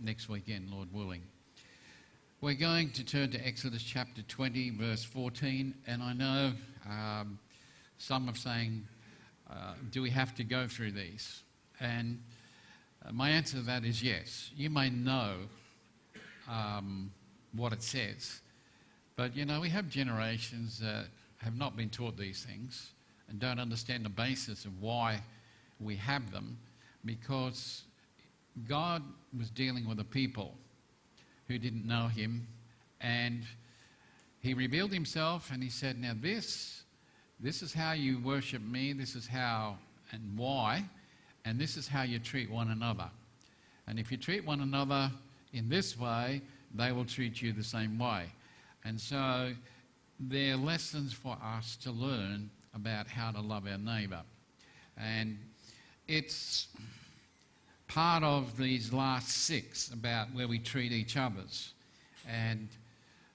next weekend, Lord willing. We're going to turn to Exodus chapter 20, verse 14, and I know some are saying, do we have to go through these? And my answer to that is yes. You may know what it says, but you know, we have generations that have not been taught these things and don't understand the basis of why we have them, because God was dealing with a people who didn't know him, and he revealed himself and he said, now this is how you worship me, this is how and why, and this is how you treat one another. And if you treat one another in this way, they will treat you the same way. And so there are lessons for us to learn about how to love our neighbour. And it's part of these last 6 about where we treat each others. And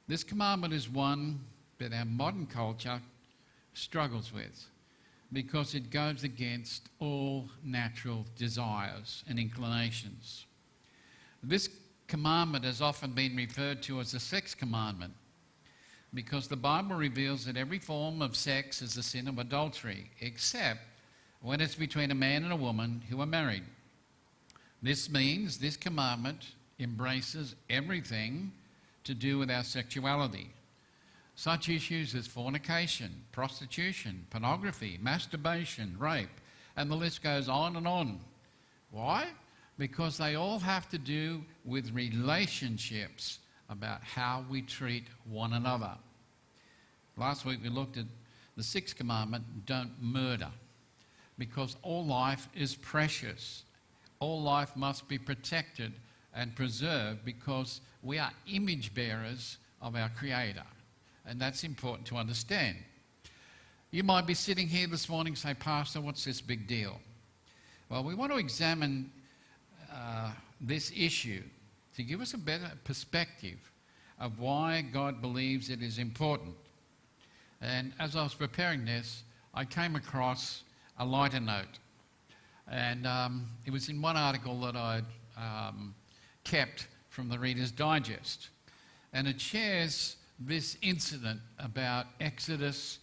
this commandment is one that our modern culture struggles with because it goes against all natural desires and inclinations. This commandment has often been referred to as the sex commandment because the Bible reveals that every form of sex is a sin of adultery, except when it's between a man and a woman who are married. This means this commandment embraces everything to do with our sexuality. Such issues as fornication, prostitution, pornography, masturbation, rape, and the list goes on and on. Why? Because they all have to do with relationships, about how we treat one another. Last week we looked at the 6th commandment, don't murder, because all life is precious. All life must be protected and preserved because we are image bearers of our Creator. And that's important to understand. You might be sitting here this morning and say, Pastor, what's this big deal? Well, we want to examine this issue to give us a better perspective of why God believes it is important. And as I was preparing this, I came across a lighter note. And it was in one article that I'd kept from the Reader's Digest. And it shares this incident about Exodus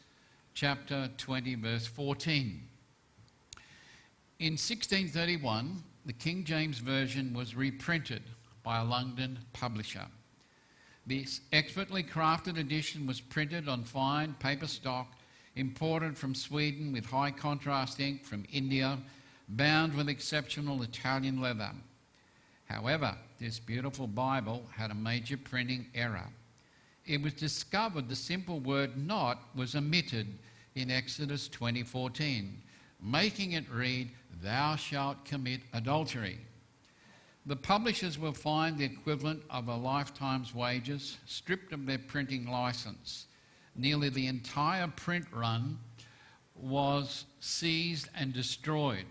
chapter 20, verse 14. In 1631, the King James Version was reprinted by a London publisher. This expertly crafted edition was printed on fine paper stock, imported from Sweden with high contrast ink from India, bound with exceptional Italian leather. However, this beautiful Bible had a major printing error. It was discovered the simple word not was omitted in Exodus 20:14, making it read, thou shalt commit adultery. The publishers will find the equivalent of a lifetime's wages stripped of their printing license. Nearly the entire print run was seized and destroyed.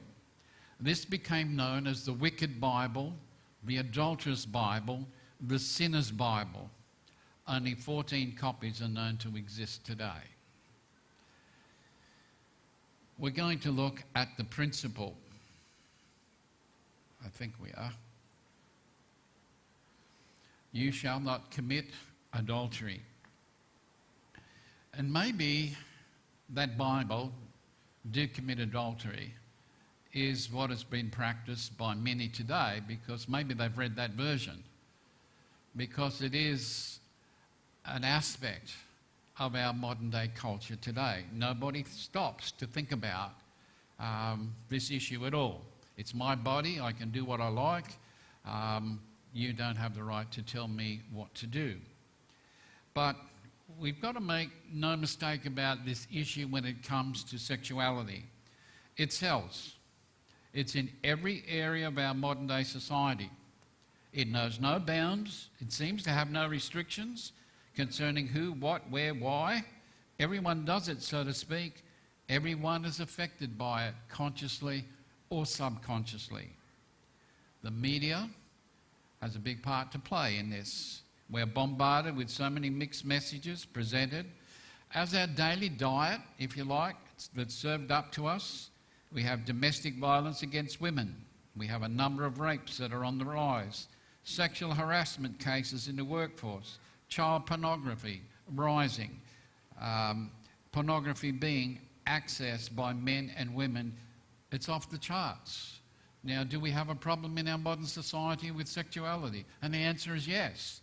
This became known as the Wicked Bible, the Adulterous Bible, the Sinner's Bible. Only 14 copies are known to exist today. We're going to look at the principle. I think we are. You shall not commit adultery. And maybe that Bible, do commit adultery, is what has been practiced by many today because maybe they've read that version. Because it is an aspect of our modern day culture today. Nobody stops to think about this issue at all. It's my body, I can do what I like. You don't have the right to tell me what to do. But we've got to make no mistake about this issue when it comes to sexuality. It sells. It's in every area of our modern day society. It knows no bounds. It seems to have no restrictions concerning who, what, where, why. Everyone does it, so to speak. Everyone is affected by it, consciously or subconsciously. The media has a big part to play in this. We're bombarded with so many mixed messages presented as our daily diet, if you like, that's served up to us. We have domestic violence against women. We have a number of rapes that are on the rise. Sexual harassment cases in the workforce, child pornography rising, pornography being accessed by men and women, it's off the charts. Now, do we have a problem in our modern society with sexuality? And the answer is yes.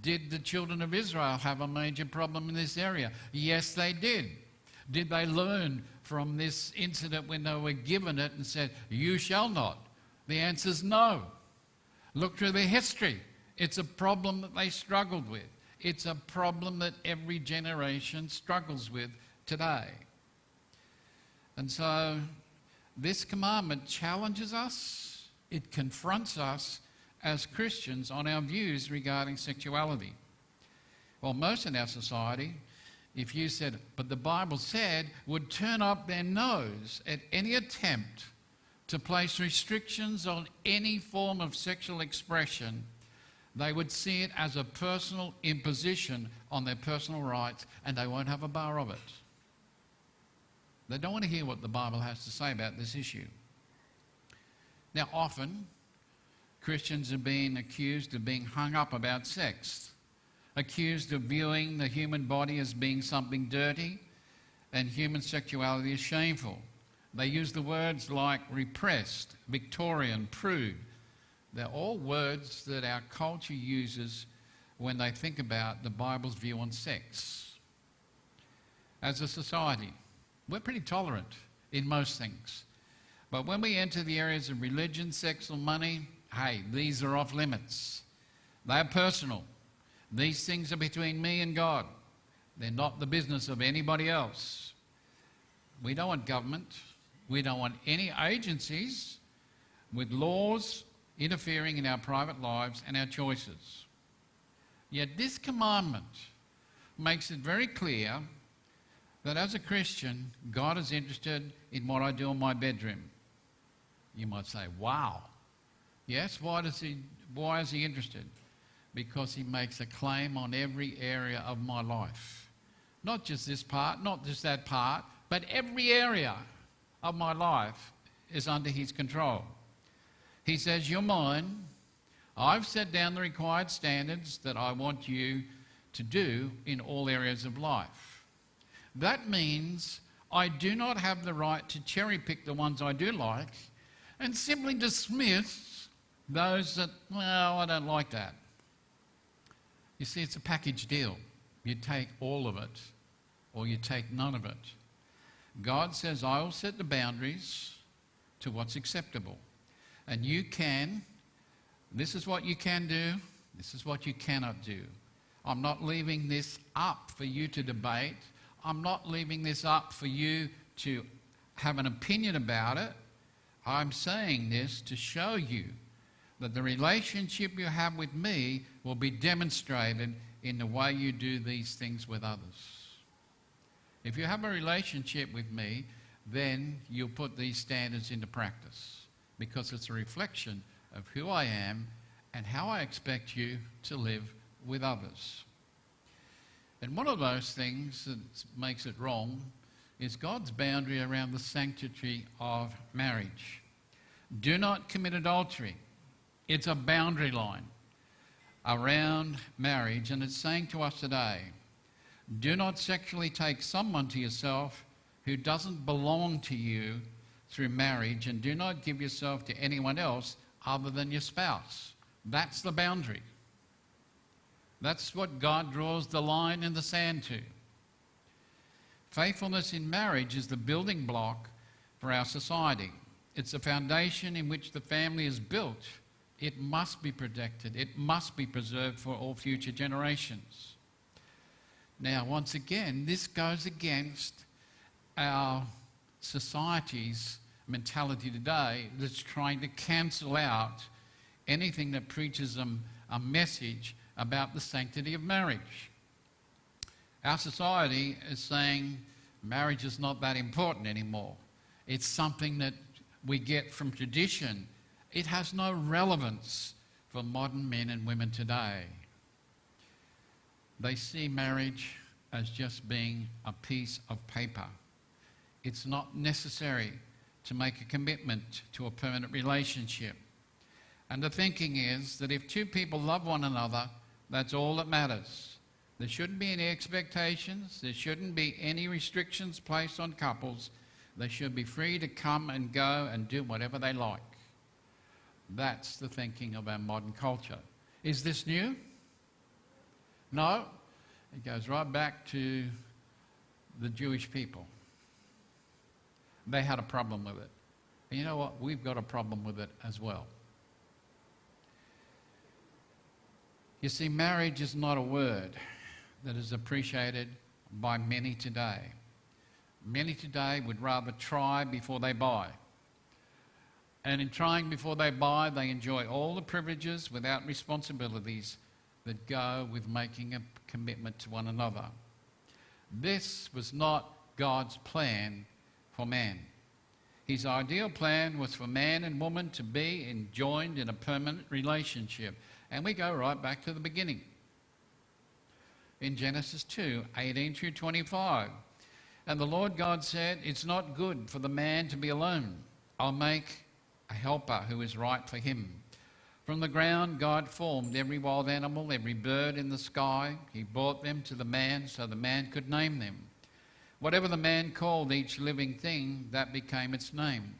Did the children of Israel have a major problem in this area? Yes, they did. Did they learn from this incident when they were given it and said, you shall not? The answer is no. Look through their history. It's a problem that they struggled with. It's a problem that every generation struggles with today. And so this commandment challenges us. It confronts us as Christians on our views regarding sexuality. Well, most in our society, if you said, but the Bible said, would turn up their nose at any attempt to place restrictions on any form of sexual expression. They would see it as a personal imposition on their personal rights, and they won't have a bar of it. They don't want to hear what the Bible has to say about this issue. Now, often, Christians are being accused of being hung up about sex, accused of viewing the human body as being something dirty, and human sexuality as shameful. They use the words like repressed, Victorian, prude. They're all words that our culture uses when they think about the Bible's view on sex. As a society, we're pretty tolerant in most things. But when we enter the areas of religion, sex or money, hey, these are off limits. They're personal. These things are between me and God. They're not the business of anybody else. We don't want government. We don't want any agencies with laws interfering in our private lives and our choices. Yet this commandment makes it very clear that as a Christian, God is interested in what I do in my bedroom. You might say, wow. Yes, why is he interested? Because he makes a claim on every area of my life. Not just this part, not just that part, but every area of my life is under his control. He says, you're mine. I've set down the required standards that I want you to do in all areas of life. That means I do not have the right to cherry pick the ones I do like and simply dismiss those that, well, I don't like that. You see, it's a package deal. You take all of it or you take none of it. God says, I will set the boundaries to what's acceptable. And you can, this is what you can do, this is what you cannot do. I'm not leaving this up for you to debate. I'm not leaving this up for you to have an opinion about it. I'm saying this to show you that the relationship you have with me will be demonstrated in the way you do these things with others. If you have a relationship with me, then you'll put these standards into practice because it's a reflection of who I am and how I expect you to live with others. And one of those things that makes it wrong is God's boundary around the sanctity of marriage. Do not commit adultery. It's a boundary line around marriage, and it's saying to us today, do not sexually take someone to yourself who doesn't belong to you through marriage, and do not give yourself to anyone else other than your spouse. That's the boundary. That's what God draws the line in the sand to. Faithfulness in marriage is the building block for our society. It's the foundation in which the family is built. It must be protected. It must be preserved for all future generations. Now, once again, this goes against our society's mentality today that's trying to cancel out anything that preaches a message about the sanctity of marriage. Our society is saying marriage is not that important anymore. It's something that we get from tradition. It has no relevance for modern men and women today. They see marriage as just being a piece of paper. It's not necessary to make a commitment to a permanent relationship. And the thinking is that if two people love one another, that's all that matters. There shouldn't be any expectations. There shouldn't be any restrictions placed on couples. They should be free to come and go and do whatever they like. That's the thinking of our modern culture. Is this new? No. It goes right back to the Jewish people. They had a problem with it. And you know what? We've got a problem with it as well. You see, marriage is not a word that is appreciated by many today. Many today would rather try before they buy. And in trying before they buy, they enjoy all the privileges without responsibilities that go with making a commitment to one another. This was not God's plan for man. His ideal plan was for man and woman to be joined in a permanent relationship. And we go right back to the beginning. In Genesis 2, 18 through 25. And the Lord God said, "It's not good for the man to be alone. I'll make a helper who is right for him." From the ground God formed every wild animal, every bird in the sky. He brought them to the man so the man could name them. Whatever the man called each living thing, that became its name.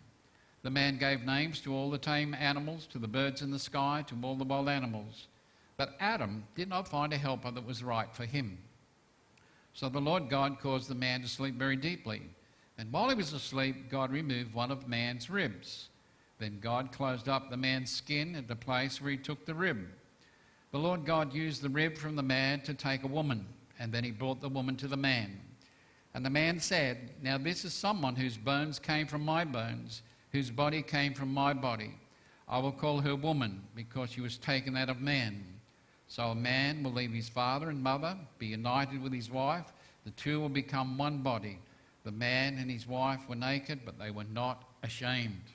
The man gave names to all the tame animals, to the birds in the sky, to all the wild animals. But Adam did not find a helper that was right for him. So the Lord God caused the man to sleep very deeply. And while he was asleep, God removed one of man's ribs. Then God closed up the man's skin at the place where he took the rib. The Lord God used the rib from the man to take a woman, and then he brought the woman to the man. And the man said, "Now this is someone whose bones came from my bones, whose body came from my body. I will call her woman, because she was taken out of man. So a man will leave his father and mother, be united with his wife. The two will become one body. The man and his wife were naked, but they were not ashamed."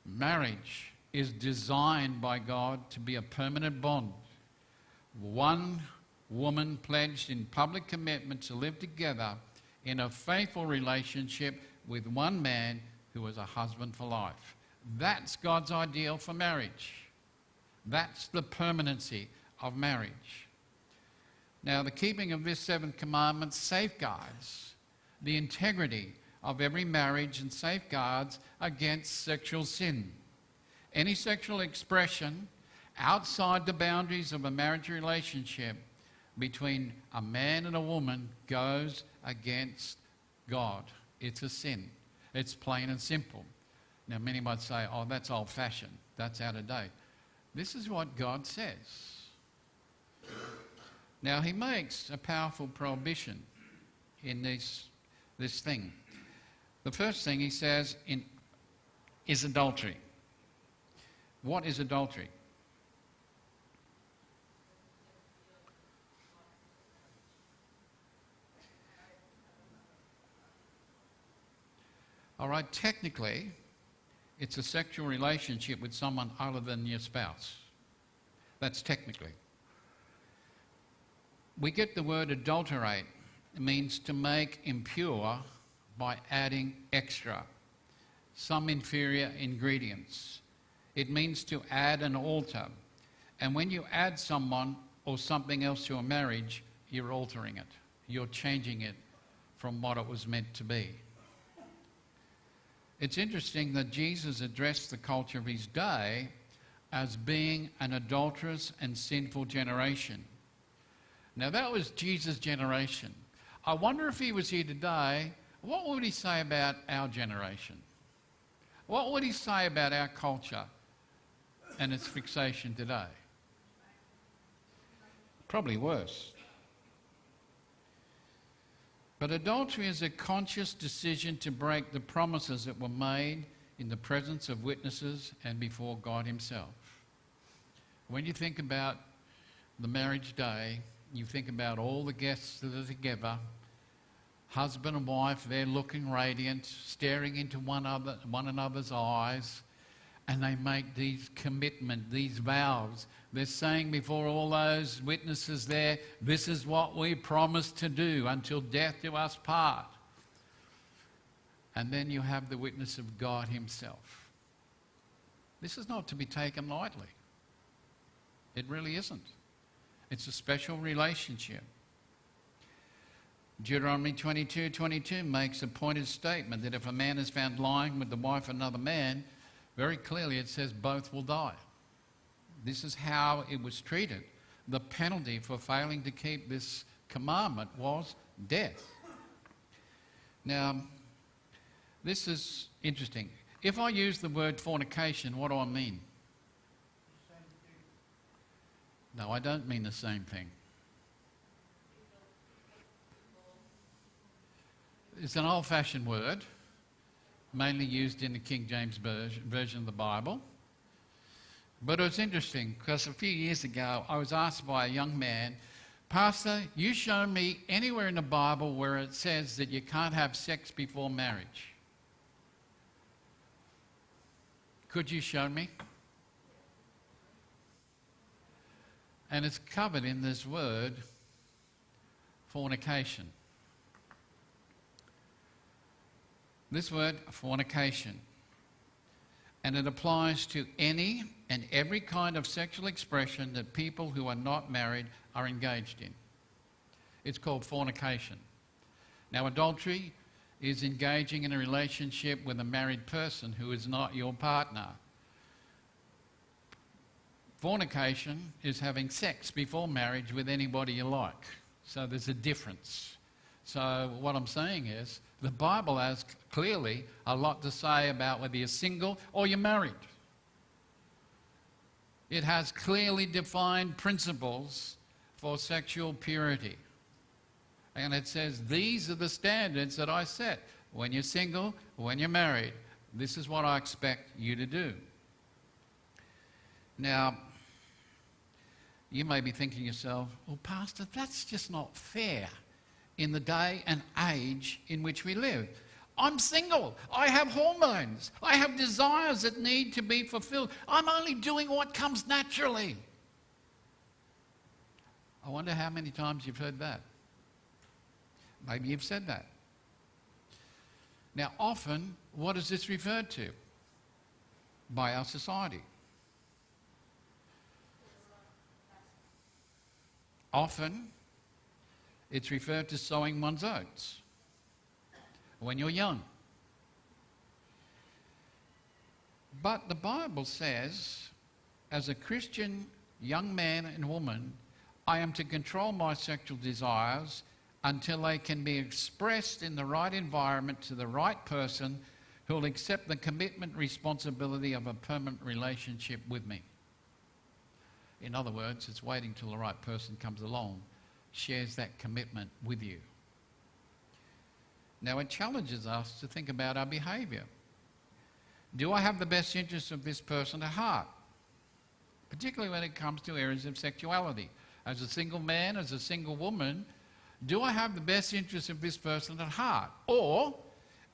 Marriage is designed by God to be a permanent bond. One woman pledged in public commitment to live together in a faithful relationship with one man who was a husband for life. That's God's ideal for marriage. That's the permanency of marriage. Now, the keeping of this seventh commandment safeguards the integrity of every marriage and safeguards against sexual sin. Any sexual expression outside the boundaries of a marriage relationship between a man and a woman goes against God. It's a sin. It's plain and simple. Now, many might say, "Oh, that's old-fashioned. That's out of date." This is what God says. Now, he makes a powerful prohibition in this thing. The first thing he says is adultery. What is adultery? All right, technically, it's a sexual relationship with someone other than your spouse. That's technically. We get the word adulterate. It means to make impure by adding extra, some inferior ingredients. It means to add and alter. And when you add someone or something else to a marriage, you're altering it. You're changing it from what it was meant to be. It's interesting that Jesus addressed the culture of his day as being an adulterous and sinful generation. Now, that was Jesus' generation. I wonder if he was here today, what would he say about our generation? What would he say about our culture and its fixation today? Probably worse. But adultery is a conscious decision to break the promises that were made in the presence of witnesses and before God himself. When you think about the marriage day, you think about all the guests that are together, husband and wife, they're looking radiant, staring into one another's eyes, and they make these commitments, these vows. They're saying before all those witnesses there, "This is what we promise to do until death do us part." And then you have the witness of God himself. This is not to be taken lightly. It really isn't. It's a special relationship. Deuteronomy 22:22 makes a pointed statement that if a man is found lying with the wife of another man, very clearly it says both will die. This is how it was treated. The penalty for failing to keep this commandment was death. Now, this is interesting. If I use the word fornication, what do I mean? No, I don't mean the same thing. It's an old-fashioned word, mainly used in the King James version of the Bible. But it was interesting because a few years ago I was asked by a young man, "Pastor, you show me anywhere in the Bible where it says that you can't have sex before marriage. Could you show me?" And it's covered in this word, fornication. This word, fornication. And it applies to any and every kind of sexual expression that people who are not married are engaged in. It's called fornication. Now, adultery is engaging in a relationship with a married person who is not your partner. Fornication is having sex before marriage with anybody you like. So there's a difference. So what I'm saying is, the Bible has clearly a lot to say about whether you're single or you're married. It has clearly defined principles for sexual purity. And it says, these are the standards that I set. When you're single, when you're married, this is what I expect you to do. Now, you may be thinking to yourself, well, Pastor, that's just not fair in the day and age in which we live. I'm single. I have hormones. I have desires that need to be fulfilled. I'm only doing what comes naturally. I wonder how many times you've heard that. Maybe you've said that. Now, often, what is this referred to by our society? Often, it's referred to sowing one's oats when you're young. But the Bible says, as a Christian young man and woman, I am to control my sexual desires until they can be expressed in the right environment to the right person who will accept the commitment responsibility of a permanent relationship with me. In other words, it's waiting till the right person comes along, shares that commitment with you. Now, it challenges us to think about our behaviour. Do I have the best interests of this person at heart? Particularly when it comes to areas of sexuality. As a single man, as a single woman, do I have the best interests of this person at heart? Or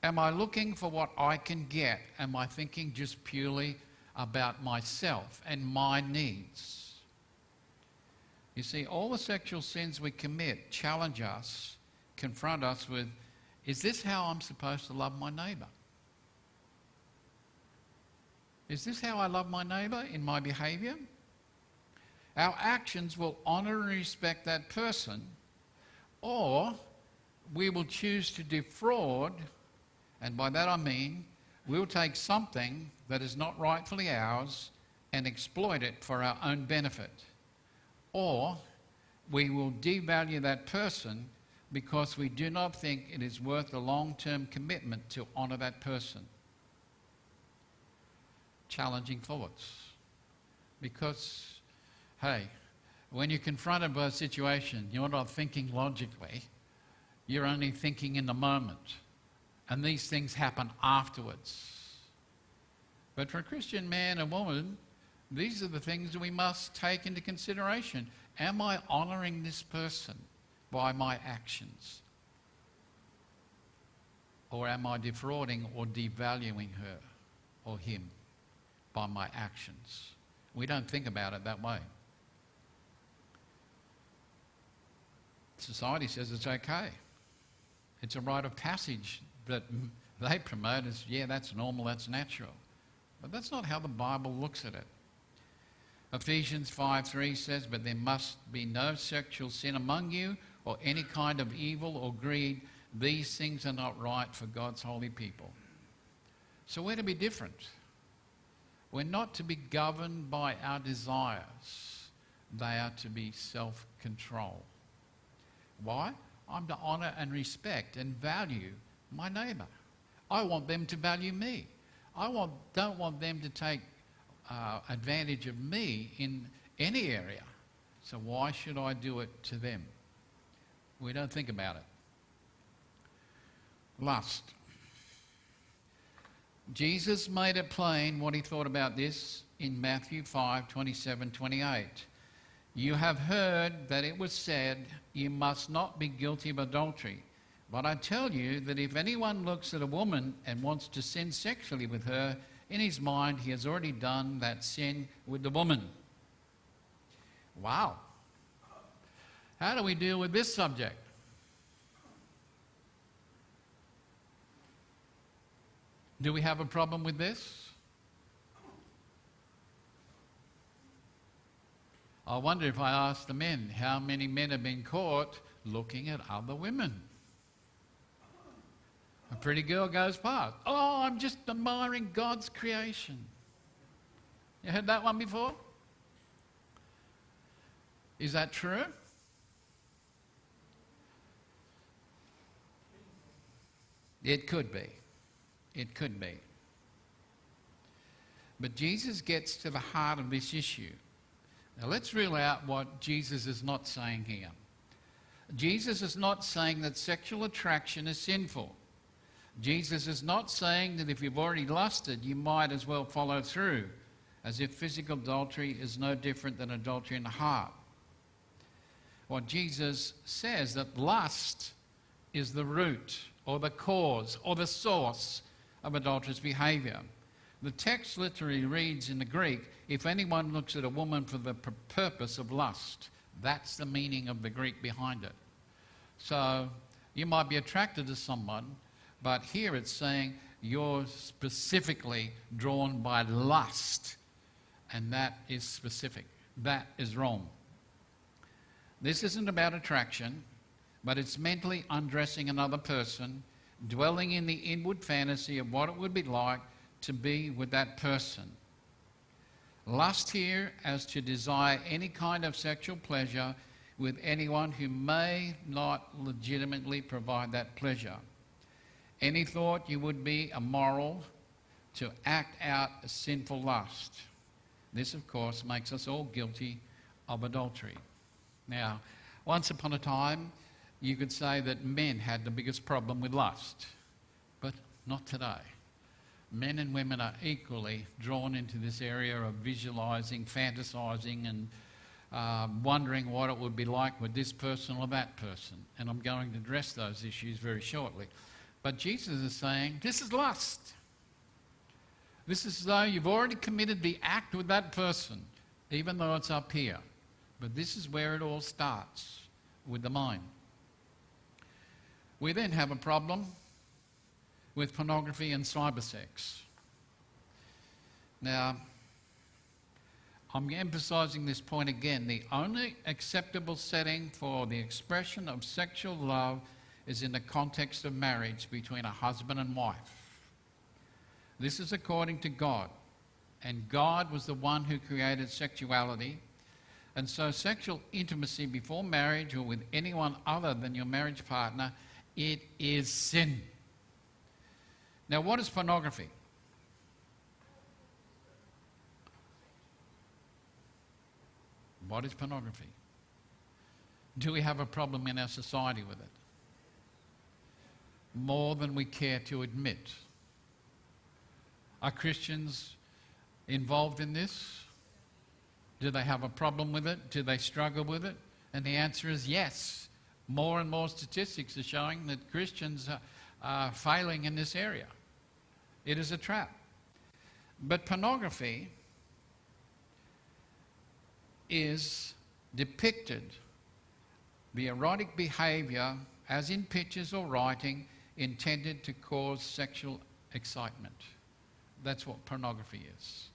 am I looking for what I can get? Am I thinking just purely about myself and my needs? You see, all the sexual sins we commit challenge us, confront us with, is this how I'm supposed to love my neighbour? Is this how I love my neighbour in my behaviour? Our actions will honour and respect that person, or we will choose to defraud, and by that I mean we'll take something that is not rightfully ours and exploit it for our own benefit. Or we will devalue that person because we do not think it is worth a long-term commitment to honour that person. Challenging thoughts. Because, hey, when you're confronted by a situation, you're not thinking logically, you're only thinking in the moment. And these things happen afterwards. But for a Christian man and woman, these are the things that we must take into consideration. Am I honouring this person by my actions? Or am I defrauding or devaluing her or him by my actions? We don't think about it that way. Society says it's okay. It's a rite of passage that they promote as, yeah, that's normal, that's natural. But that's not how the Bible looks at it. Ephesians 5:3 says, "But there must be no sexual sin among you, or any kind of evil or greed. These things are not right for God's holy people." So we're to be different. We're not to be governed by our desires. They are to be self-control. Why? I'm to honour and respect and value my neighbour. I want them to value me. Don't want them to take advantage of me in any area. So why should I do it to them? We don't think about it. Lust. Jesus made it plain what he thought about this in Matthew 5:27-28. "You have heard that it was said, 'You must not be guilty of adultery.' But I tell you that if anyone looks at a woman and wants to sin sexually with her, in his mind he has already done that sin with the woman." Wow. How do we deal with this subject? Do we have a problem with this? I wonder if I asked the men, how many men have been caught looking at other women? A pretty girl goes past. "Oh, I'm just admiring God's creation." You heard that one before? Is that true? It could be. It could be. But Jesus gets to the heart of this issue. Now let's rule out what Jesus is not saying here. Jesus is not saying that sexual attraction is sinful. Jesus is not saying that if you've already lusted, you might as well follow through, as if physical adultery is no different than adultery in the heart. What Jesus says, that lust is the root or the cause or the source of adulterous behaviour. The text literally reads in the Greek, "If anyone looks at a woman for the purpose of lust." That's the meaning of the Greek behind it. So you might be attracted to someone, but here it's saying you're specifically drawn by lust, and that is specific. That is wrong. This isn't about attraction, but it's mentally undressing another person, dwelling in the inward fantasy of what it would be like to be with that person. Lust here as to desire any kind of sexual pleasure with anyone who may not legitimately provide that pleasure. Any thought you would be immoral to act out a sinful lust. This, of course, makes us all guilty of adultery. Now, once upon a time, you could say that men had the biggest problem with lust, but not today. Men and women are equally drawn into this area of visualising, fantasising, and wondering what it would be like with this person or that person. And I'm going to address those issues very shortly. But Jesus is saying, this is lust. This is as though you've already committed the act with that person, even though it's up here. But this is where it all starts, with the mind. We then have a problem with pornography and cybersex. Now, I'm emphasising this point again. The only acceptable setting for the expression of sexual love is in the context of marriage between a husband and wife. This is according to God. And God was the one who created sexuality. And so sexual intimacy before marriage or with anyone other than your marriage partner, it is sin. Now, what is pornography? What is pornography? Do we have a problem in our society with it? More than we care to admit. Are Christians involved in this? Do they have a problem with it? Do they struggle with it? And the answer is yes. More and more statistics are showing that Christians are failing in this area. It is a trap. But pornography is depicted, the erotic behaviour, as in pictures or writing, intended to cause sexual excitement. That's what pornography is.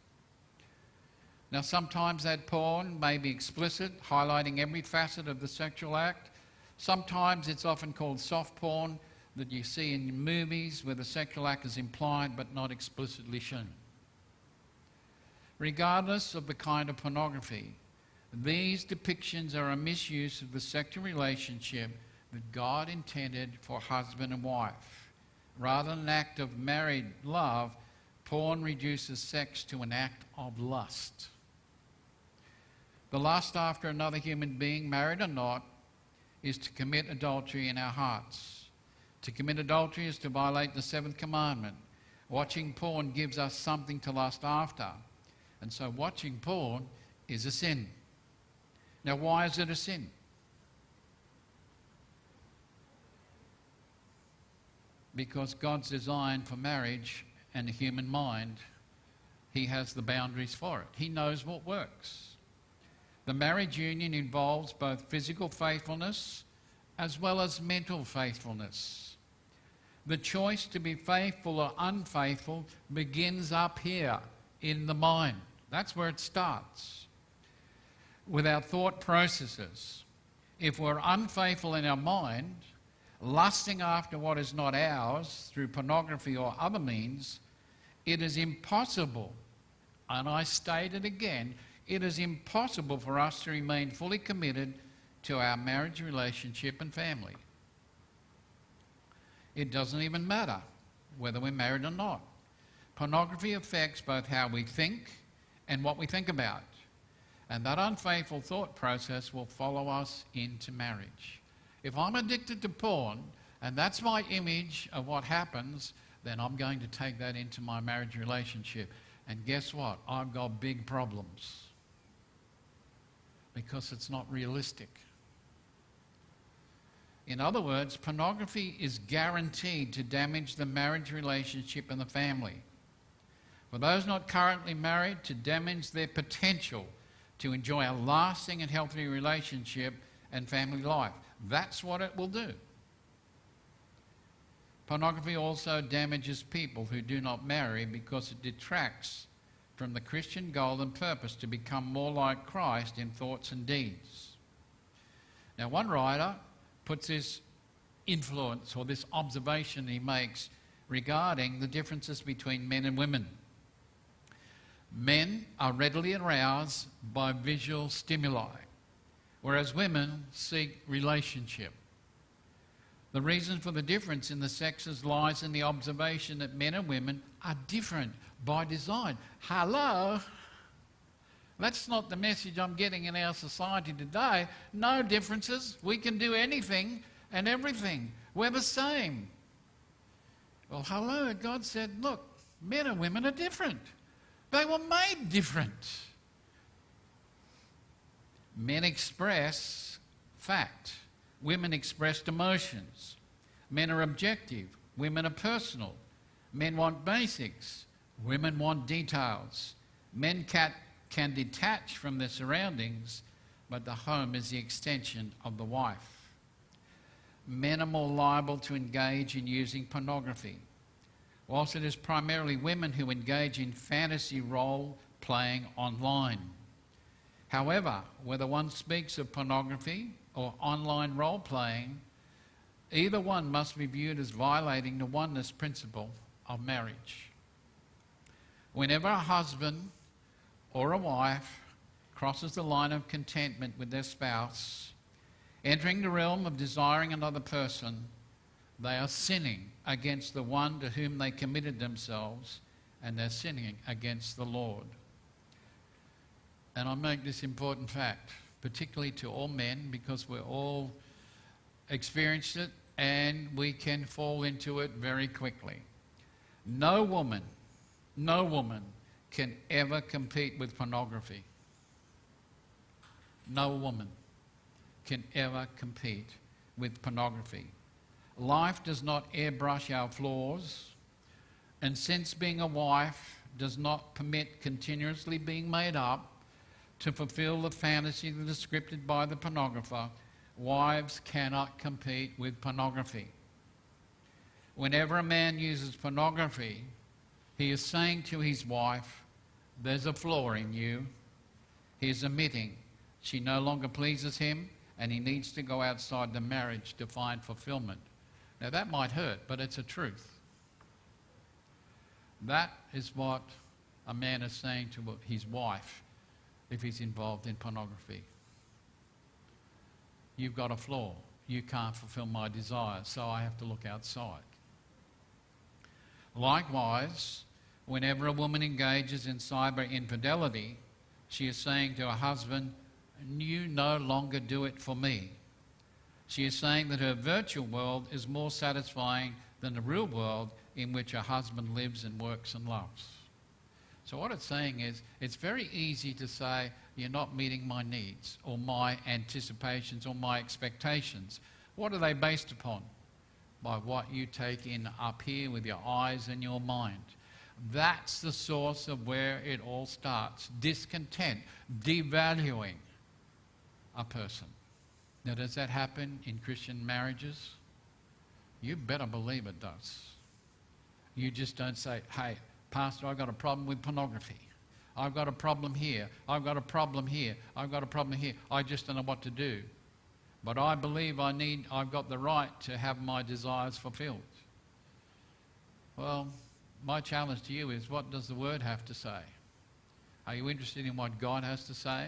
Now, sometimes that porn may be explicit, highlighting every facet of the sexual act. Sometimes it's often called soft porn, that you see in movies where the sexual act is implied but not explicitly shown. Regardless of the kind of pornography, these depictions are a misuse of the sexual relationship that God intended for husband and wife. Rather than an act of married love, porn reduces sex to an act of lust. The lust after another human being, married or not, is to commit adultery in our hearts. To commit adultery is to violate the seventh commandment. Watching porn gives us something to lust after. And so watching porn is a sin. Now, why is it a sin? Because God's design for marriage and the human mind, He has the boundaries for it. He knows what works. The marriage union involves both physical faithfulness as well as mental faithfulness. The choice to be faithful or unfaithful begins up here in the mind. That's where it starts. With our thought processes. If we're unfaithful in our mind, lusting after what is not ours through pornography or other means, it is impossible, and I state it again, it is impossible for us to remain fully committed to our marriage relationship and family. It doesn't even matter whether we're married or not. Pornography affects both how we think and what we think about. And that unfaithful thought process will follow us into marriage. If I'm addicted to porn, and that's my image of what happens, then I'm going to take that into my marriage relationship. And guess what? I've got big problems. Because it's not realistic. In other words, pornography is guaranteed to damage the marriage relationship and the family. For those not currently married, to damage their potential to enjoy a lasting and healthy relationship and family life. That's what it will do. Pornography also damages people who do not marry because it detracts from the Christian goal and purpose to become more like Christ in thoughts and deeds. Now, one writer puts this influence or this observation he makes regarding the differences between men and women. Men are readily aroused by visual stimuli, whereas women seek relationship. The reason for the difference in the sexes lies in the observation that men and women are different by design. Hello? That's not the message I'm getting in our society today. No differences. We can do anything and everything. We're the same. Well, hello. God said, look, men and women are different. They were made different. Men express fact. Women express emotions. Men are objective. Women are personal. Men want basics. Women want details. Men can detach from their surroundings, but the home is the extension of the wife. Men are more liable to engage in using pornography, whilst it is primarily women who engage in fantasy role-playing online. However, whether one speaks of pornography or online role-playing, either one must be viewed as violating the oneness principle of marriage. Whenever a husband or a wife crosses the line of contentment with their spouse, entering the realm of desiring another person, they are sinning against the one to whom they committed themselves, and they're sinning against the Lord. And I make this important fact, particularly to all men, because we're all experienced it and we can fall into it very quickly. No woman can ever compete with pornography. No woman can ever compete with pornography. Life does not airbrush our flaws, and since being a wife does not permit continuously being made up to fulfill the fantasy that is scripted by the pornographer, wives cannot compete with pornography. Whenever a man uses pornography, He is saying to his wife, there's a flaw in you. He is admitting she no longer pleases him and he needs to go outside the marriage to find fulfillment. Now that might hurt, but it's a truth. That is what a man is saying to his wife if he's involved in pornography. You've got a flaw. You can't fulfill my desires, so I have to look outside. Likewise, whenever a woman engages in cyber infidelity, she is saying to her husband, you no longer do it for me. She is saying that her virtual world is more satisfying than the real world in which her husband lives and works and loves. So what it's saying is, it's very easy to say, you're not meeting my needs or my anticipations or my expectations. What are they based upon? By what you take in up here with your eyes and your mind. That's the source of where it all starts. Discontent, devaluing a person. Now, does that happen in Christian marriages? You better believe it does. You just don't say, hey, Pastor, I've got a problem with pornography. I've got a problem here. I've got a problem here. I've got a problem here. I just don't know what to do. But I believe I've got the right to have my desires fulfilled. Well, my challenge to you is, what does the Word have to say? Are you interested in what God has to say?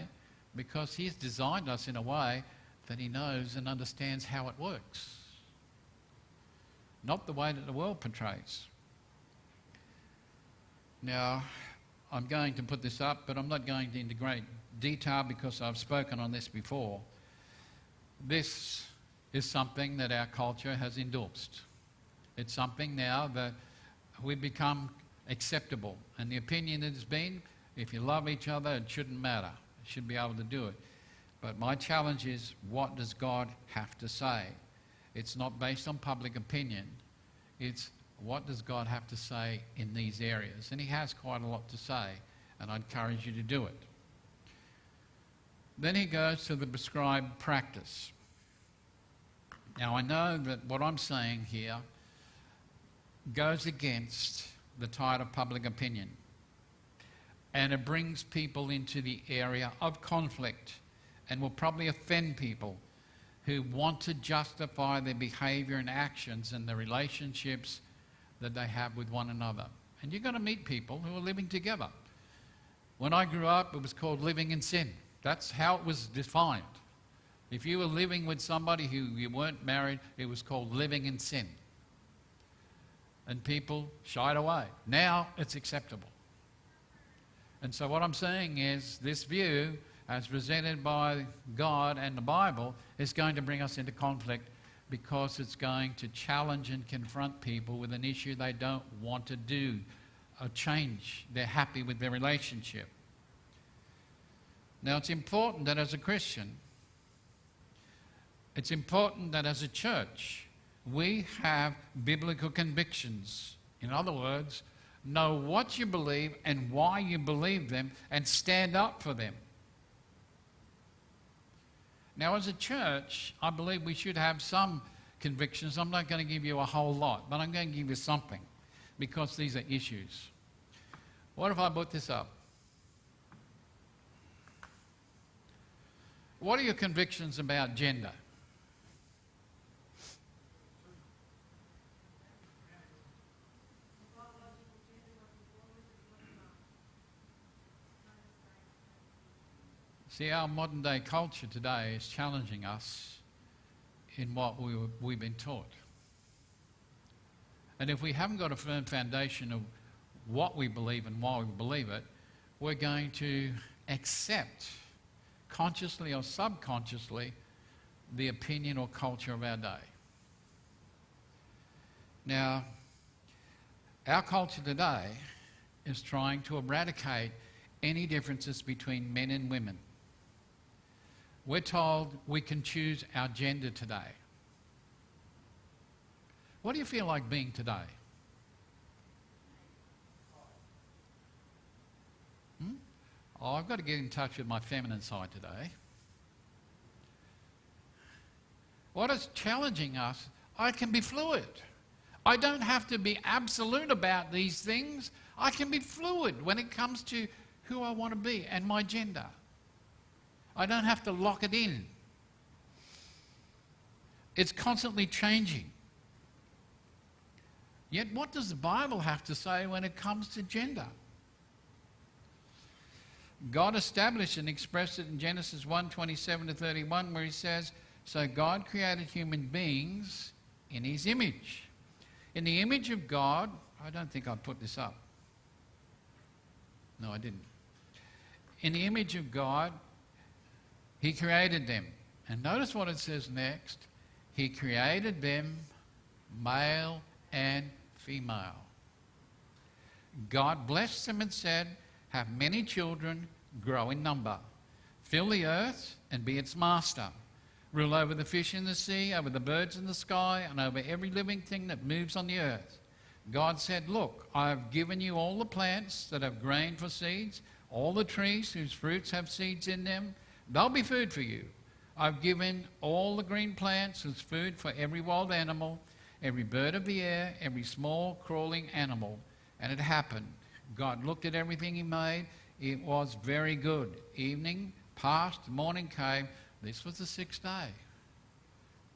Because He's designed us in a way that He knows and understands how it works. Not the way that the world portrays. Now, I'm going to put this up, but I'm not going into great detail because I've spoken on this before. This is something that our culture has endorsed. It's something now that we've become acceptable. And the opinion has been, if you love each other, it shouldn't matter. You should be able to do it. But my challenge is, what does God have to say? It's not based on public opinion. It's, what does God have to say in these areas? And He has quite a lot to say, and I encourage you to do it. Then He goes to the prescribed practice. Now, I know that what I'm saying here goes against the tide of public opinion, and it brings people into the area of conflict and will probably offend people who want to justify their behavior and actions and the relationships that they have with one another. And you're going to meet people who are living together. When I grew up, it was called living in sin. That's how it was defined. If you were living with somebody who you weren't married, it was called living in sin. And people shied away. Now it's acceptable. And so what I'm saying is, this view, as presented by God and the Bible, is going to bring us into conflict, because it's going to challenge and confront people with an issue they don't want to do or change. They're happy with their relationship. Now, it's important that as a Christian, it's important that as a church, we have biblical convictions. In other words, know what you believe and why you believe them, and stand up for them. Now, as a church, I believe we should have some convictions. I'm not going to give you a whole lot, but I'm going to give you something, because these are issues. What if I put this up? What are your convictions about gender? See, our modern day culture today is challenging us in what we've been taught. And if we haven't got a firm foundation of what we believe and why we believe it, we're going to accept, consciously or subconsciously, the opinion or culture of our day. Now, our culture today is trying to eradicate any differences between men and women. We're told we can choose our gender today. What do you feel like being today? Oh, I've got to get in touch with my feminine side today. What is challenging us, I can be fluid. I don't have to be absolute about these things. I can be fluid when it comes to who I want to be and my gender. I don't have to lock it in. It's constantly changing. Yet what does the Bible have to say when it comes to gender? God established and expressed it in Genesis 1:27-31, where he says, so God created human beings in his image. In the image of God, I don't think I put this up. No, I didn't. In the image of God, he created them. And notice what it says next. He created them male and female. God blessed them and said, have many children, grow in number. Fill the earth and be its master. Rule over the fish in the sea, over the birds in the sky, and over every living thing that moves on the earth. God said, look, I have given you all the plants that have grain for seeds, all the trees whose fruits have seeds in them. They'll be food for you. I've given all the green plants as food for every wild animal, every bird of the air, every small crawling animal. And it happened. God looked at everything he made. It was very good. Evening passed, morning came. This was the sixth day.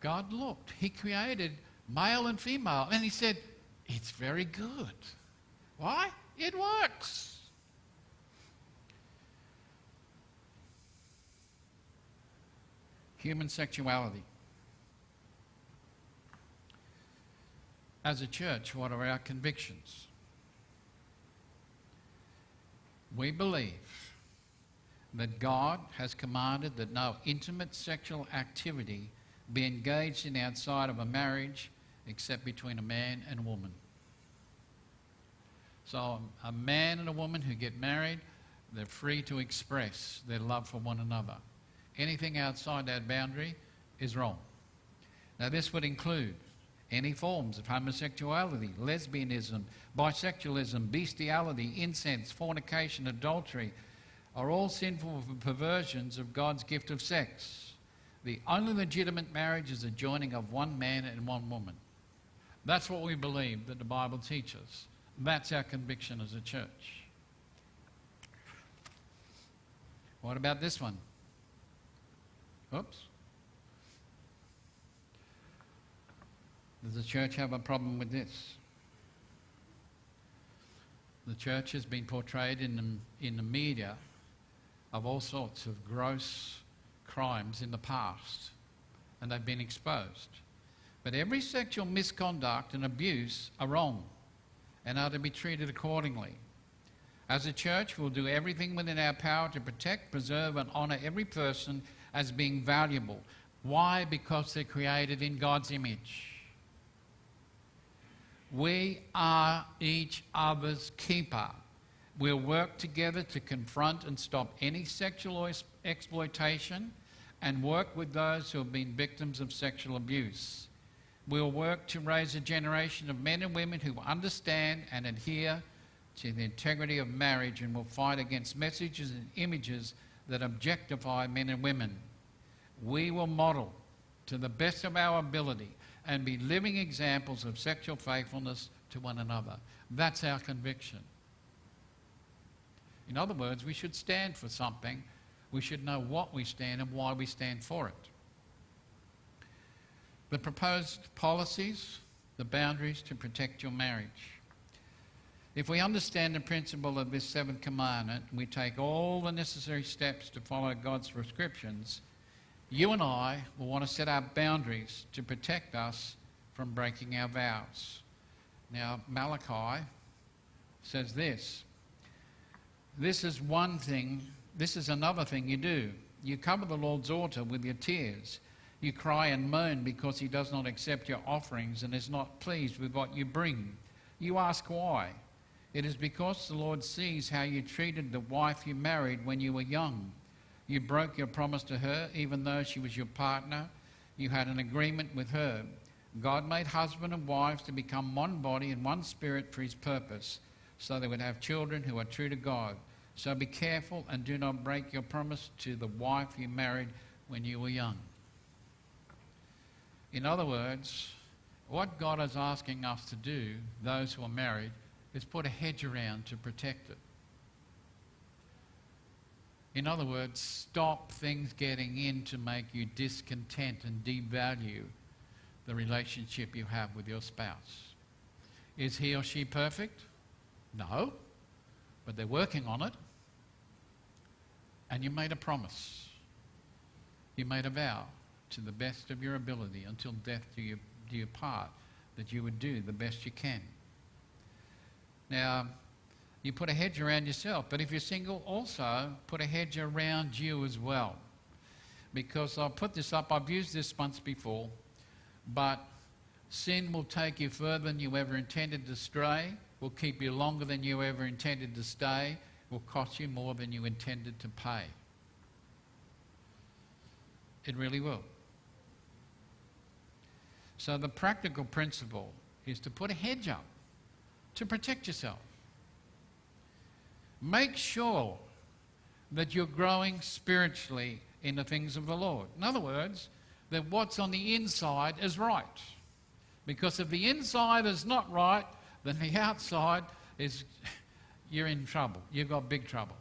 God looked. He created male and female. And he said, it's very good. Why? It works. Human sexuality. As a church, what are our convictions? We believe that God has commanded that no intimate sexual activity be engaged in outside of a marriage except between a man and a woman. So a man and a woman who get married, they're free to express their love for one another. Anything outside that boundary is wrong. Now this would include any forms of homosexuality, lesbianism, bisexualism, bestiality, incense, fornication, adultery, are all sinful perversions of God's gift of sex. The only legitimate marriage is the joining of one man and one woman. That's what we believe that the Bible teaches. That's our conviction as a church. What about this one? Oops. Does the church have a problem with this? The church has been portrayed in the media of all sorts of gross crimes in the past, and they've been exposed. But every sexual misconduct and abuse are wrong and are to be treated accordingly. As a church, we'll do everything within our power to protect, preserve, and honour every person as being valuable. Why? Because they're created in God's image. We are each other's keeper. We'll work together to confront and stop any sexual exploitation and work with those who have been victims of sexual abuse. We'll work to raise a generation of men and women who understand and adhere to the integrity of marriage, and will fight against messages and images that objectify men and women. We will model to the best of our ability and be living examples of sexual faithfulness to one another. That's our conviction. In other words, we should stand for something. We should know what we stand and why we stand for it. The proposed policies, the boundaries to protect your marriage. If we understand the principle of this seventh commandment, we take all the necessary steps to follow God's prescriptions, you and I will want to set our boundaries to protect us from breaking our vows. Now, Malachi says this. This is another thing you do. You cover the Lord's altar with your tears. You cry and moan because he does not accept your offerings and is not pleased with what you bring. You ask why. It is because the Lord sees how you treated the wife you married when you were young. You broke your promise to her, even though she was your partner. You had an agreement with her. God made husband and wives to become one body and one spirit for his purpose, so they would have children who are true to God. So be careful and do not break your promise to the wife you married when you were young. In other words, What God is asking us to do, those who are married, is put a hedge around to protect it. In other words, stop things getting in to make you discontent and devalue the relationship you have with your spouse. Is he or she perfect? No, but they're working on it. And you made a promise. You made a vow to the best of your ability until death do you part, that you would do the best you can. Now, you put a hedge around yourself, but if you're single, also put a hedge around you as well. Because I'll put this up, I've used this once before, but sin will take you further than you ever intended to stray, will keep you longer than you ever intended to stay, will cost you more than you intended to pay. It really will. So the practical principle is to put a hedge up to protect yourself. Make sure that you're growing spiritually in the things of the Lord. In other words, that what's on the inside is right. Because if the inside is not right, then the outside is, you're in trouble. You've got big trouble.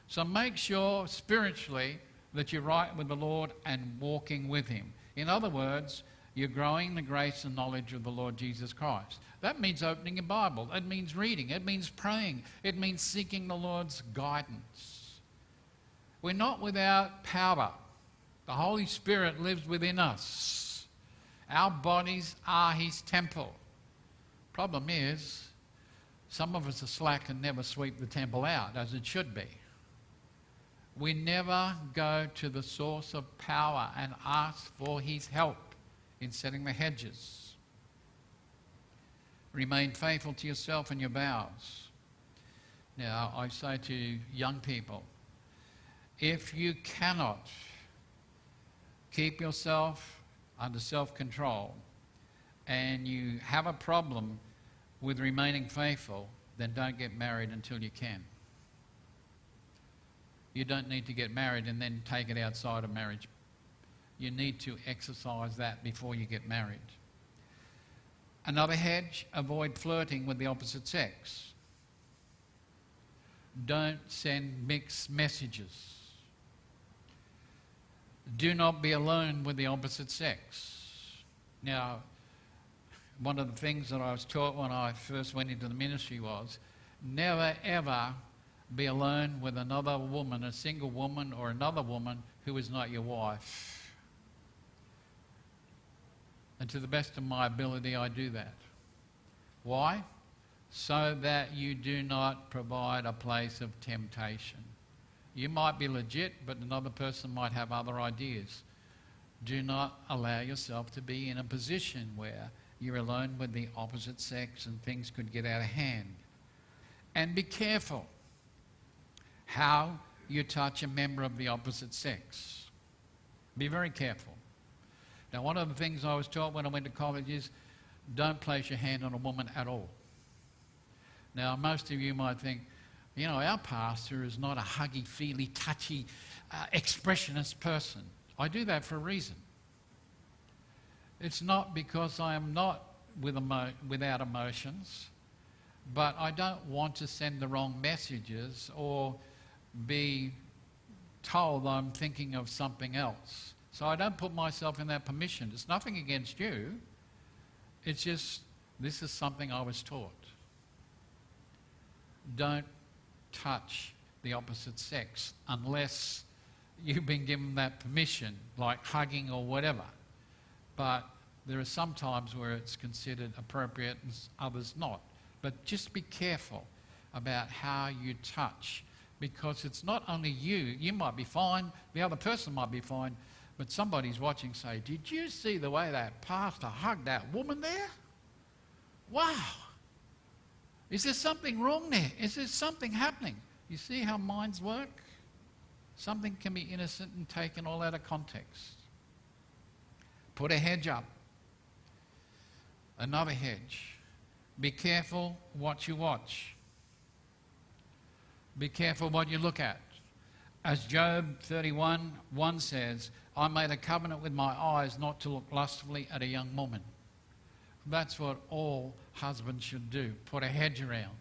So make sure spiritually that you're right with the Lord and walking with Him. In other words, you're growing the grace and knowledge of the Lord Jesus Christ. That means opening your Bible. It means reading. It means praying. It means seeking the Lord's guidance. We're not without power. The Holy Spirit lives within us. Our bodies are His temple. Problem is, some of us are slack and never sweep the temple out as it should be. We never go to the source of power and ask for His help in setting the hedges. Remain faithful to yourself and your vows. Now, I say to young people, if you cannot keep yourself under self-control and you have a problem with remaining faithful, then don't get married until you can. You don't need to get married and then take it outside of marriage. You need to exercise that before you get married. Another hedge, avoid flirting with the opposite sex. Don't send mixed messages. Do not be alone with the opposite sex. Now, one of the things that I was taught when I first went into the ministry was never ever be alone with another woman, a single woman or another woman who is not your wife. And to the best of my ability, I do that. Why? So that you do not provide a place of temptation. You might be legit, but another person might have other ideas. Do not allow yourself to be in a position where you're alone with the opposite sex and things could get out of hand. And be careful how you touch a member of the opposite sex. Be very careful. Now, one of the things I was taught when I went to college is don't place your hand on a woman at all. Now, most of you might think, you know, our pastor is not a huggy, feely, touchy, expressionist person. I do that for a reason. It's not because I am not without emotions, but I don't want to send the wrong messages or be told I'm thinking of something else. So I don't put myself in that position. It's nothing against you. It's just, this is something I was taught. Don't touch the opposite sex unless you've been given that permission, like hugging or whatever. But there are some times where it's considered appropriate and others not. But just be careful about how you touch, because it's not only you. You might be fine, the other person might be fine, but somebody's watching say, did you see the way that pastor hugged that woman there? Wow. Is there something wrong there? Is there something happening? You see how minds work? Something can be innocent and taken all out of context. Put a hedge up. Another hedge. Be careful what you watch. Be careful what you look at. As Job 31:1 says, I made a covenant with my eyes not to look lustfully at a young woman. That's what all husbands should do. Put a hedge around.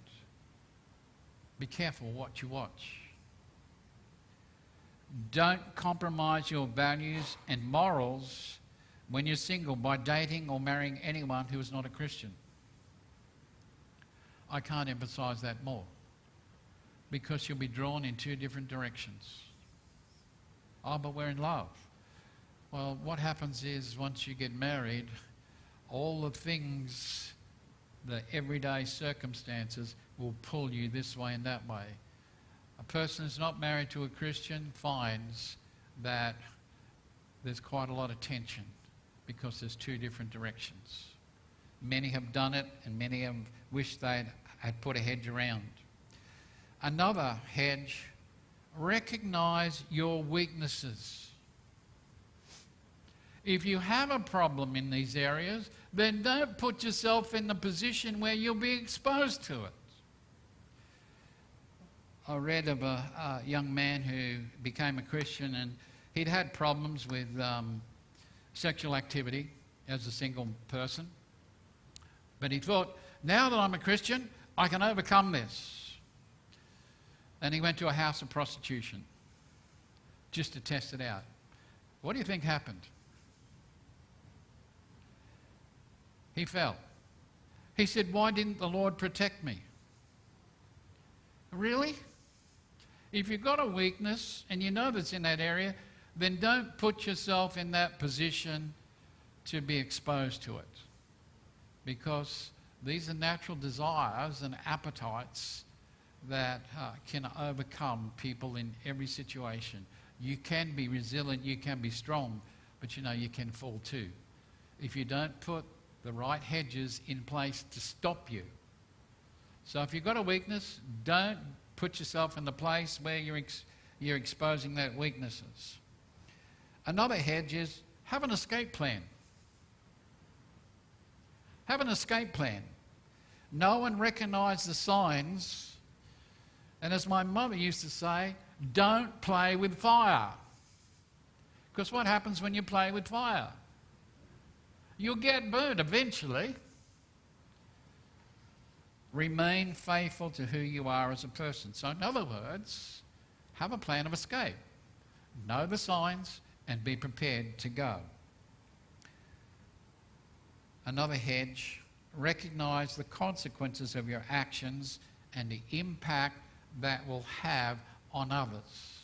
Be careful what you watch. Don't compromise your values and morals when you're single by dating or marrying anyone who is not a Christian. I can't emphasize that more, because you'll be drawn in two different directions. Oh, but we're in love. Well, what happens is once you get married, all the things, the everyday circumstances will pull you this way and that way. A person who's not married to a Christian finds that there's quite a lot of tension because there's two different directions. Many have done it and many have wished they had put a hedge around. Another hedge, recognize your weaknesses. If you have a problem in these areas, then don't put yourself in the position where you'll be exposed to it. I read of a young man who became a Christian, and he'd had problems with sexual activity as a single person. But he thought, now that I'm a Christian, I can overcome this. And he went to a house of prostitution just to test it out. What do you think happened? He fell. He said, why didn't the Lord protect me? Really? If you've got a weakness and you know that's in that area, then don't put yourself in that position to be exposed to it. Because these are natural desires and appetites that can overcome people in every situation. You can be resilient, you can be strong, but you know you can fall too. If you don't put the right hedges in place to stop you. So if you've got a weakness, don't put yourself in the place where you're exposing that weaknesses. Another hedge is have an escape plan. Have an escape plan. Know and recognize the signs. And as my mother used to say, don't play with fire. Because what happens when you play with fire? You'll get burned eventually. Remain faithful to who you are as a person. So in other words, have a plan of escape. Know the signs and be prepared to go. Another hedge, recognize the consequences of your actions and the impact that will have on others.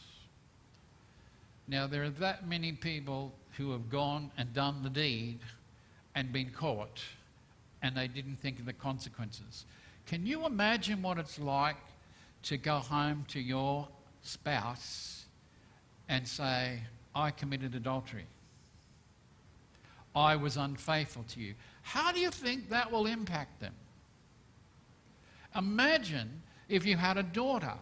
Now, there are that many people who have gone and done the deed and been caught, and they didn't think of the consequences. Can you imagine what it's like to go home to your spouse and say, I committed adultery. I was unfaithful to you. How do you think that will impact them? Imagine if you had a daughter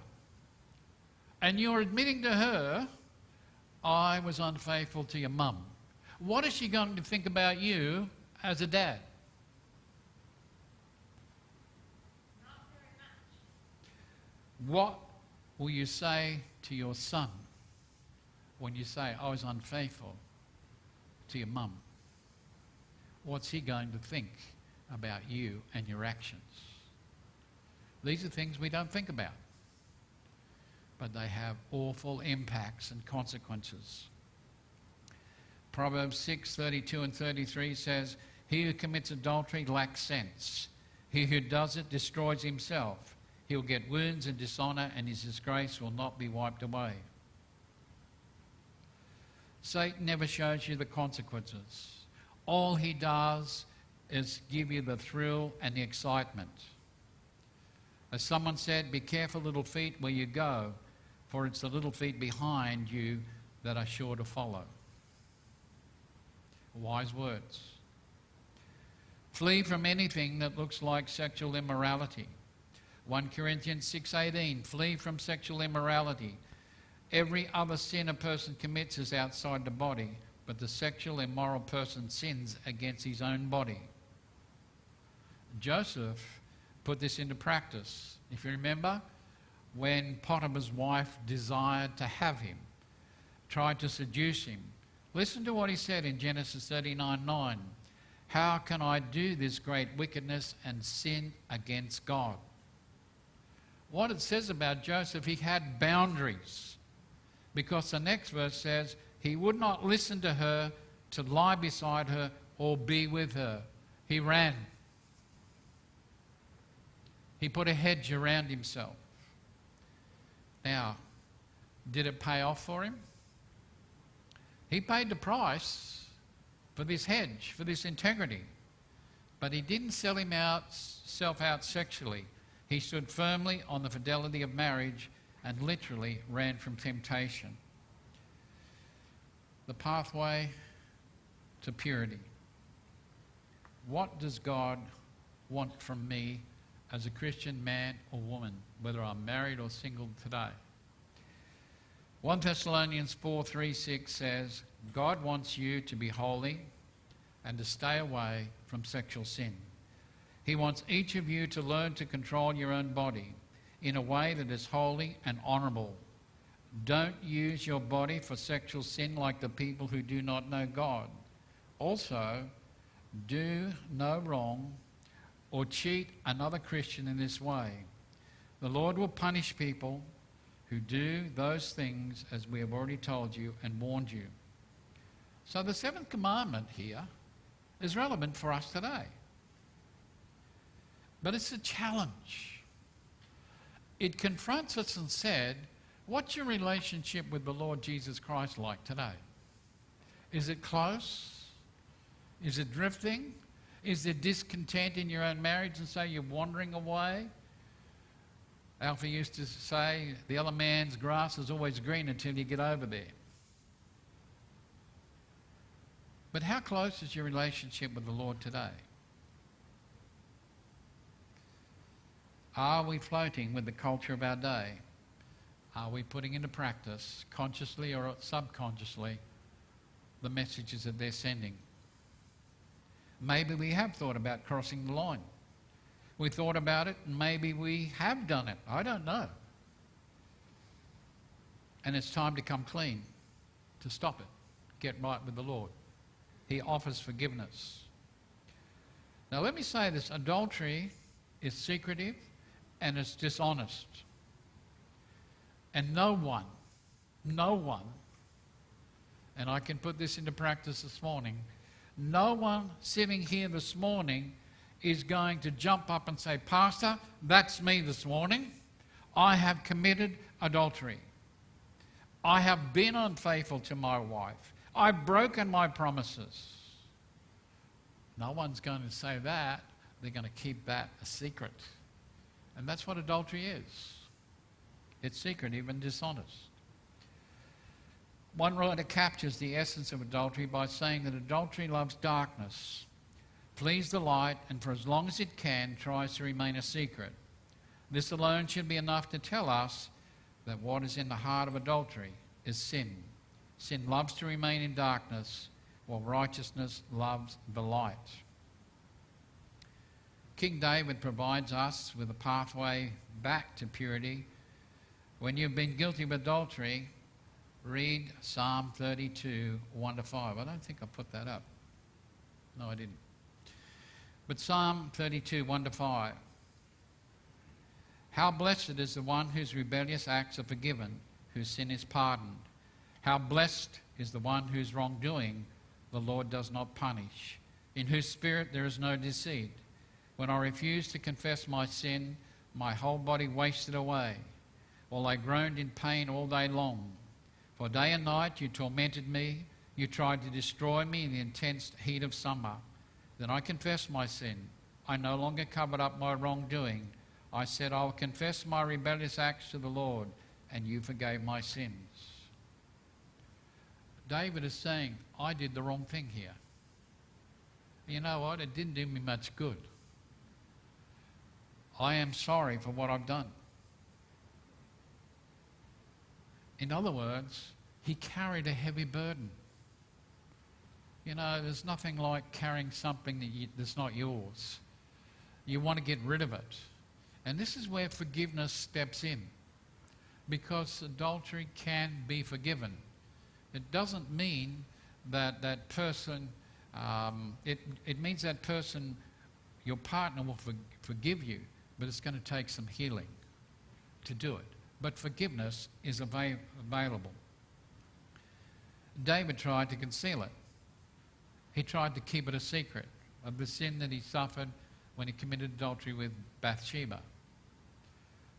and you're admitting to her, I was unfaithful to your mum. What is she going to think about you as a dad? Not very much. What will you say to your son when you say, I was unfaithful to your mum? What's he going to think about you and your actions? These are things we don't think about, but they have awful impacts and consequences. Proverbs 6:32 and 33 says, he who commits adultery lacks sense. He who does it destroys himself. He'll get wounds and dishonour, and his disgrace will not be wiped away. Satan never shows you the consequences. All he does is give you the thrill and the excitement. As someone said, be careful, little feet, where you go, for it's the little feet behind you that are sure to follow. Wise words. Flee from anything that looks like sexual immorality. 1 Corinthians 6:18, flee from sexual immorality. Every other sin a person commits is outside the body, but the sexual immoral person sins against his own body. Joseph put this into practice. If you remember, when Potiphar's wife desired to have him, tried to seduce him, listen to what he said in Genesis 39:9. How can I do this great wickedness and sin against God? What it says about Joseph, he had boundaries. Because the next verse says, he would not listen to her, to lie beside her, or be with her. He ran. He put a hedge around himself. Now, did it pay off for him? He paid the price for this hedge, for this integrity. But he didn't sell himself out sexually. He stood firmly on the fidelity of marriage and literally ran from temptation. The pathway to purity. What does God want from me as a Christian man or woman, whether I'm married or single today? 1 Thessalonians 4:3-6 says, God wants you to be holy and to stay away from sexual sin. He wants each of you to learn to control your own body in a way that is holy and honourable. Don't use your body for sexual sin like the people who do not know God. Also, do no wrong or cheat another Christian in this way. The Lord will punish people who do those things, as we have already told you and warned you. So the seventh commandment here is relevant for us today. But it's a challenge. It confronts us and said, what's your relationship with the Lord Jesus Christ like today? Is it close? Is it drifting? Is there discontent in your own marriage and say you're wandering away? Alpha used to say, the other man's grass is always green until you get over there. But how close is your relationship with the Lord today? Are we floating with the culture of our day? Are we putting into practice, consciously or subconsciously, the messages that they're sending? Maybe we have thought about crossing the line. We thought about it, and maybe we have done it. I don't know. And it's time to come clean, to stop it, get right with the Lord. He offers forgiveness. Now let me say this, adultery is secretive and it's dishonest. And no one, and I can put this into practice this morning, no one sitting here this morning is going to jump up and say, Pastor, that's me this morning. I have committed adultery. I have been unfaithful to my wife. I've broken my promises. No one's going to say that. They're going to keep that a secret. And that's what adultery is. It's secretive and dishonest. One writer captures the essence of adultery by saying that adultery loves darkness, flees the light, and for as long as it can, tries to remain a secret. This alone should be enough to tell us that what is in the heart of adultery is sin. Sin loves to remain in darkness, while righteousness loves the light. King David provides us with a pathway back to purity. When you've been guilty of adultery, read Psalm 32, 1-5. I don't think I put that up. No, I didn't. But Psalm 32, 1-5. How blessed is the one whose rebellious acts are forgiven, whose sin is pardoned. How blessed is the one whose wrongdoing the Lord does not punish, in whose spirit there is no deceit. When I refused to confess my sin, my whole body wasted away, while I groaned in pain all day long. For day and night you tormented me, you tried to destroy me in the intense heat of summer. Then I confessed my sin. I no longer covered up my wrongdoing. I said, I will confess my rebellious acts to the Lord, and you forgave my sins. David is saying, I did the wrong thing here. You know what? It didn't do me much good. I am sorry for what I've done. In other words, he carried a heavy burden. You know, there's nothing like carrying something that's not yours. You want to get rid of it. And this is where forgiveness steps in, because adultery can be forgiven. It doesn't mean that that person It means that person, your partner, will forgive you, but it's going to take some healing to do it. But forgiveness is available. David tried to conceal it. He tried to keep it a secret of the sin that he suffered when he committed adultery with Bathsheba.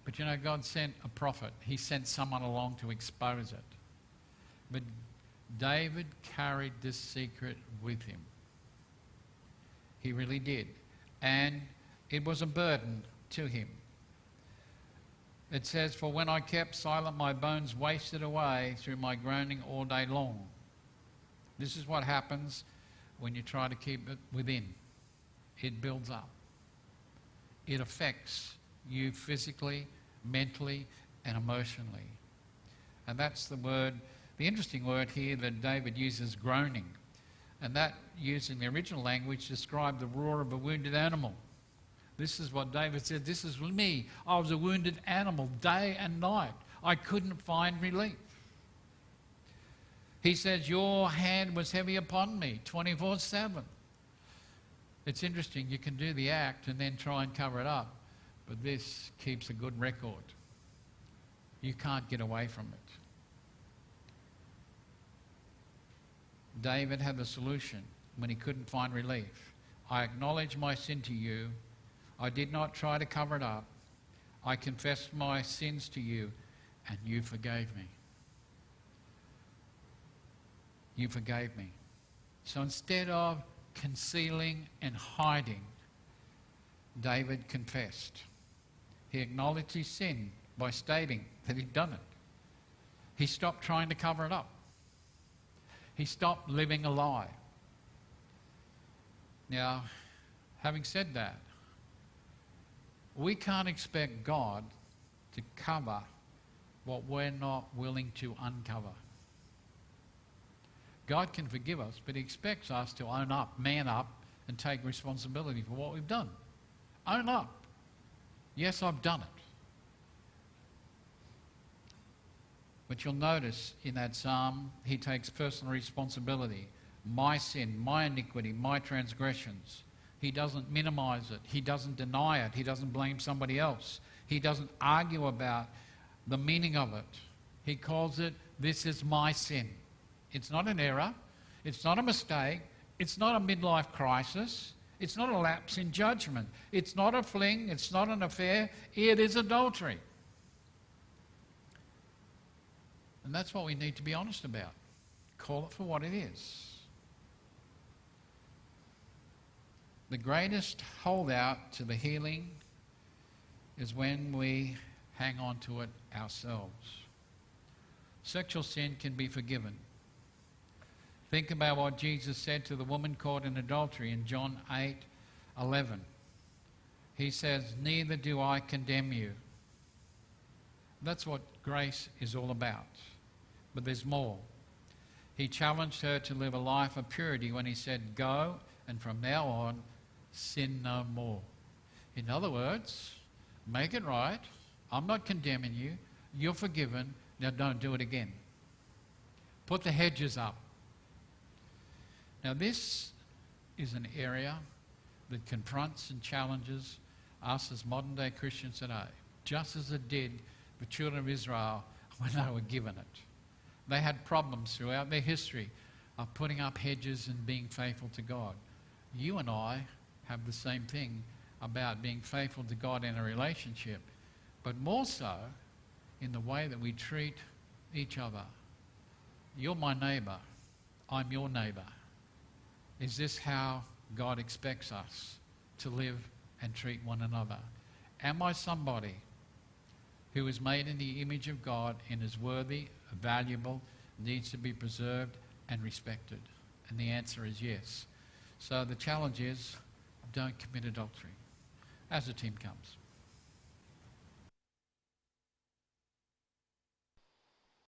But you know, God sent a prophet. He sent someone along to expose it. But David carried this secret with him. He really did. And it was a burden to him. It says, "For when I kept silent, my bones wasted away through my groaning all day long." This is what happens when you try to keep it within. It builds up. It affects you physically, mentally, and emotionally. And that's the word, the interesting word here that David uses, groaning. And that, using the original language, described the roar of a wounded animal. This is what David said, "This is me. I was a wounded animal day and night. I couldn't find relief." He says, "Your hand was heavy upon me 24/7. It's interesting, you can do the act and then try and cover it up, but this keeps a good record. You can't get away from it. David had the solution when he couldn't find relief. "I acknowledge my sin to you. I did not try to cover it up. I confessed my sins to you, and you forgave me." You forgave me. So instead of concealing and hiding, David confessed. He acknowledged his sin by stating that he'd done it. He stopped trying to cover it up. He stopped living a lie. Now, having said that, we can't expect God to cover what we're not willing to uncover. God can forgive us, but He expects us to own up, man up, and take responsibility for what we've done. Own up. Yes, I've done it. But you'll notice in that psalm, he takes personal responsibility. My sin, my iniquity, my transgressions. He doesn't minimize it. He doesn't deny it. He doesn't blame somebody else. He doesn't argue about the meaning of it. He calls it, "This is my sin." It's not an error. It's not a mistake. It's not a midlife crisis. It's not a lapse in judgment. It's not a fling. It's not an affair. It is adultery. And that's what we need to be honest about. Call it for what it is. The greatest holdout to the healing is when we hang on to it ourselves. Sexual sin can be forgiven. Think about what Jesus said to the woman caught in adultery in John 8:11. He says, "Neither do I condemn you." That's what grace is all about. But there's more. He challenged her to live a life of purity when he said, "Go, and from now on, sin no more." In other words, make it right. I'm not condemning you. You're forgiven. Now don't do it again. Put the hedges up. Now this is an area that confronts and challenges us as modern day Christians today, just as it did the children of Israel when they were given it. They had problems throughout their history of putting up hedges and being faithful to God. You and I have the same thing about being faithful to God in a relationship, but more so in the way that we treat each other. You're my neighbour. I'm your neighbour. Is this how God expects us to live and treat one another? Am I somebody who is made in the image of God and is worthy, valuable, needs to be preserved and respected? And the answer is yes. So the challenge is, don't commit adultery. As the team comes.